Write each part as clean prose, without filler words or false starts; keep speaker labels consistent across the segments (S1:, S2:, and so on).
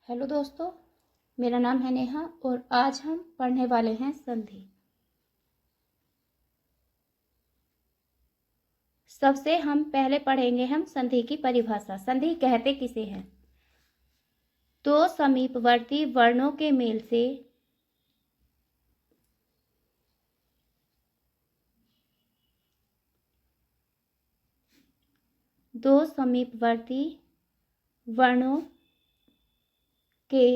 S1: Hello दोस्तों, मेरा नाम है नेहा और आज हम पढ़ने वाले हैं संधि। सबसे हम पहले पढ़ेंगे हम संधि की परिभाषा। संधि कहते किसे हैं? दो समीपवर्ती वर्णों के मेल से दो समीपवर्ती वर्णों के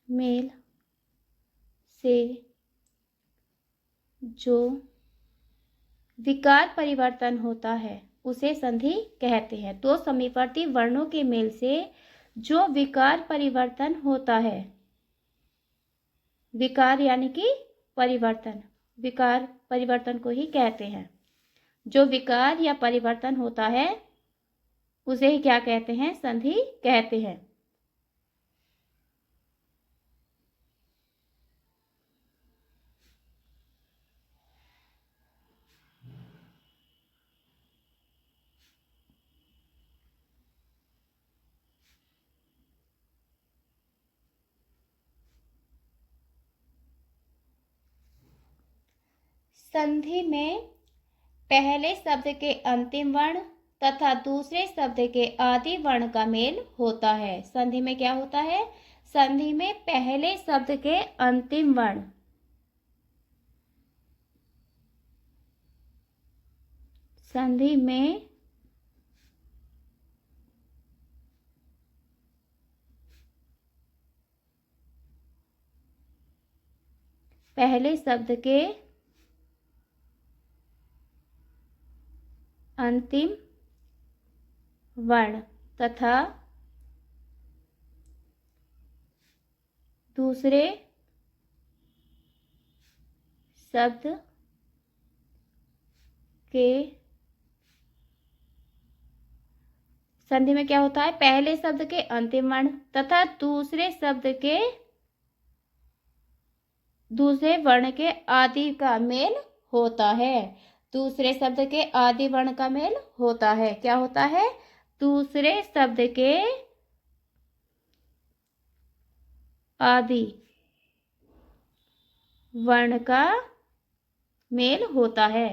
S1: मेल से जो विकार परिवर्तन होता है उसे संधि कहते हैं। दो समीपवर्ती वर्णों के मेल से जो विकार परिवर्तन होता है, विकार यानी कि परिवर्तन, विकार परिवर्तन को ही कहते हैं। जो विकार या परिवर्तन होता है उसे ही क्या कहते हैं? संधि कहते हैं। संधि में पहले शब्द के अंतिम वर्ण तथा दूसरे शब्द के आदि वर्ण का मेल होता है। संधि में क्या होता है? संधि में पहले शब्द के अंतिम वर्ण, संधि में पहले शब्द के अंतिम वर्ण तथा दूसरे शब्द के, संधि में क्या होता है? पहले शब्द के अंतिम वर्ण तथा दूसरे शब्द के दूसरे वर्ण के आदि का मेल होता है। दूसरे शब्द के आदि वर्ण का मेल होता है। क्या होता है? दूसरे शब्द के आदि वर्ण का मेल होता है।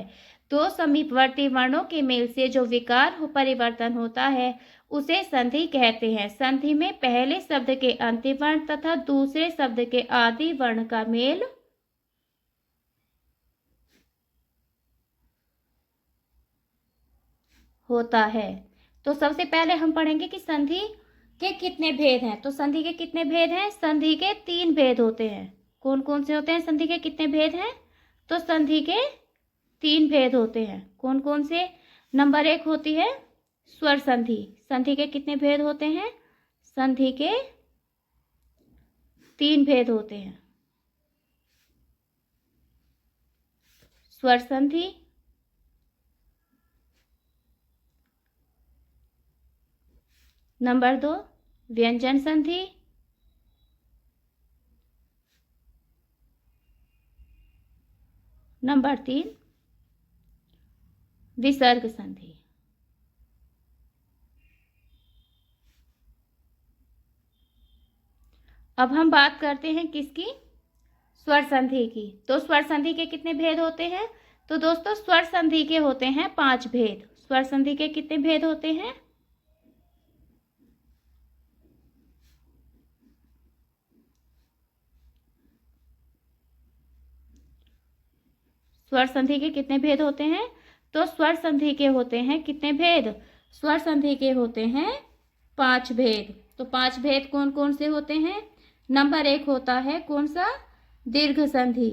S1: दो समीपवर्ती वर्णों के मेल से जो विकार परिवर्तन होता है उसे संधि कहते हैं। संधि में पहले शब्द के अंतिम वर्ण तथा दूसरे शब्द के आदि वर्ण का मेल होता है। तो सबसे पहले हम पढ़ेंगे कि संधि के कितने भेद हैं। तो संधि के कितने भेद हैं? संधि के 3 भेद होते हैं। कौन कौन से होते हैं? संधि के कितने भेद हैं? तो संधि के 3 भेद होते हैं। कौन कौन से? नंबर 1 होती है स्वर संधि। संधि के कितने भेद होते हैं? संधि के 3 भेद होते हैं। स्वर संधि, नंबर 2 व्यंजन संधि, नंबर 3 विसर्ग संधि। अब हम बात करते हैं किसकी? स्वर संधि की। तो स्वर संधि के कितने भेद होते हैं? तो दोस्तों स्वर संधि के होते हैं 5 भेद। स्वर संधि के कितने भेद होते हैं? स्वर संधि के कितने भेद होते हैं? तो स्वर संधि के होते हैं कितने भेद? स्वर संधि के होते हैं 5 भेद। तो 5 भेद कौन कौन से होते हैं? नंबर 1 होता है कौन सा? दीर्घ संधि।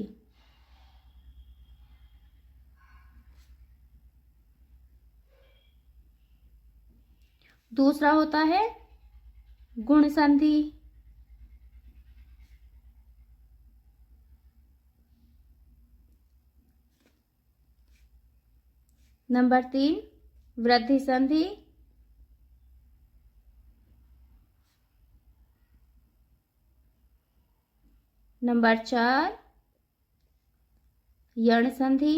S1: दूसरा होता है गुण संधि। नंबर 3 वृद्धि संधि। नंबर 4 यण संधि।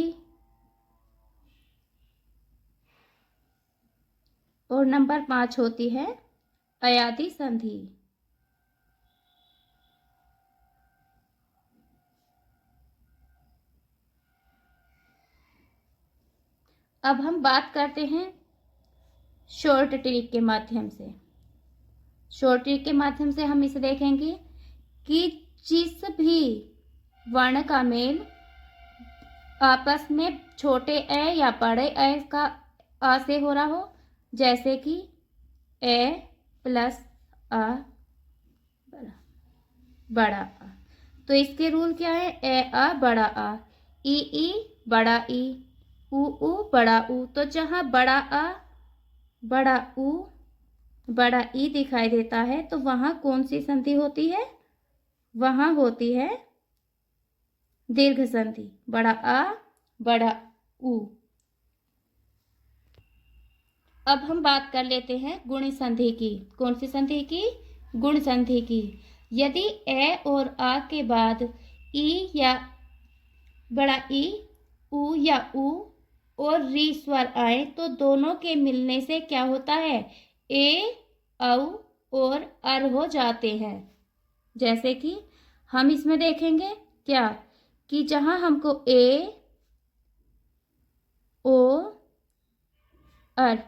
S1: और नंबर 5 होती है अयादि संधि। अब हम बात करते हैं शॉर्ट ट्रिक के माध्यम से। शॉर्ट ट्रिक के माध्यम से हम इसे देखेंगे कि जिस भी वर्ण का मेल आपस में छोटे ए या बड़े ए का आ से हो रहा हो, जैसे कि ए प्लस आ बड़ा आ, तो इसके रूल क्या है? ए आ बड़ा आ, ई बड़ा ई, ऊ बड़ा ऊ। तो जहां बड़ा आ बड़ा ऊ बड़ा ई दिखाई देता है तो वहां कौन सी संधि होती है? वहां होती है दीर्घ संधि। बड़ा आ बड़ा ऊ। अब हम बात कर लेते हैं गुण संधि की। कौन सी संधि की? गुण संधि की। यदि ए और आ के बाद ई या बड़ा ई, ऊ या ऊ और री स्वर आए तो दोनों के मिलने से क्या होता है? ए, औ और अर हो जाते हैं। जैसे कि हम इसमें देखेंगे क्या कि जहां हमको ए, ओ, अर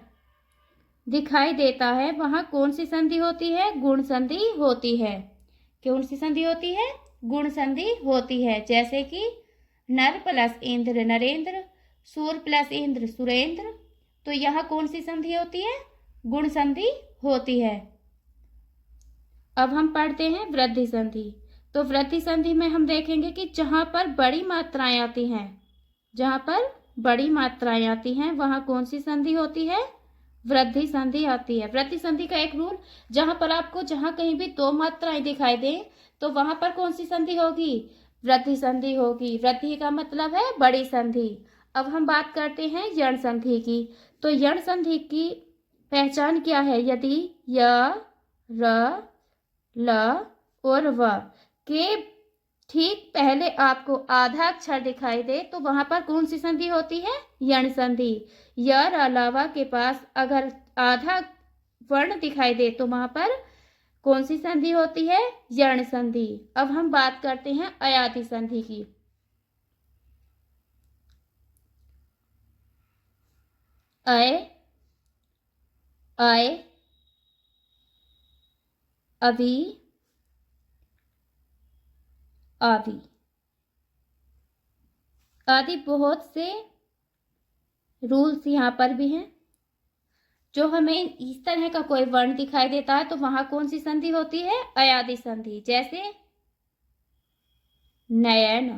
S1: दिखाई देता है वहां कौन सी संधि होती है? गुण संधि होती है। कौन सी संधि होती है? गुण संधि होती है। जैसे कि नर प्लस इंद्र नरेंद्र, सूर प्लस इंद्र सुरेंद्र। तो यह कौन सी संधि होती है? गुण संधि होती है। अब हम पढ़ते हैं वृद्धि संधि। तो वृद्धि संधि में हम देखेंगे कि जहां पर बड़ी मात्राएं आती हैं, जहां पर बड़ी मात्राएं आती हैं वहां कौन सी संधि होती है? वृद्धि संधि आती है। वृद्धि संधि का एक रूल, जहां पर आपको जहां कहीं भी दो मात्राएं दिखाई दे तो वहां पर कौन सी संधि होगी? वृद्धि संधि होगी। वृद्धि का मतलब है बड़ी संधि। अब हम बात करते हैं यण संधि की। तो यण संधि की पहचान क्या है? यदि य, र, ल और व के ठीक पहले आपको आधा अक्षर दिखाई दे तो वहां पर कौन सी संधि होती है? यण संधि। यर अलावा के पास अगर आधा वर्ण दिखाई दे तो वहां पर कौन सी संधि होती है? यण संधि। अब हम बात करते हैं अयादि संधि की। अय, आय, अभी, आदि आदि बहुत से रूल्स यहाँ पर भी हैं। जो हमें इस तरह का कोई वर्ण दिखाई देता है तो वहां कौन सी संधि होती है? अयादि संधि। जैसे नयन,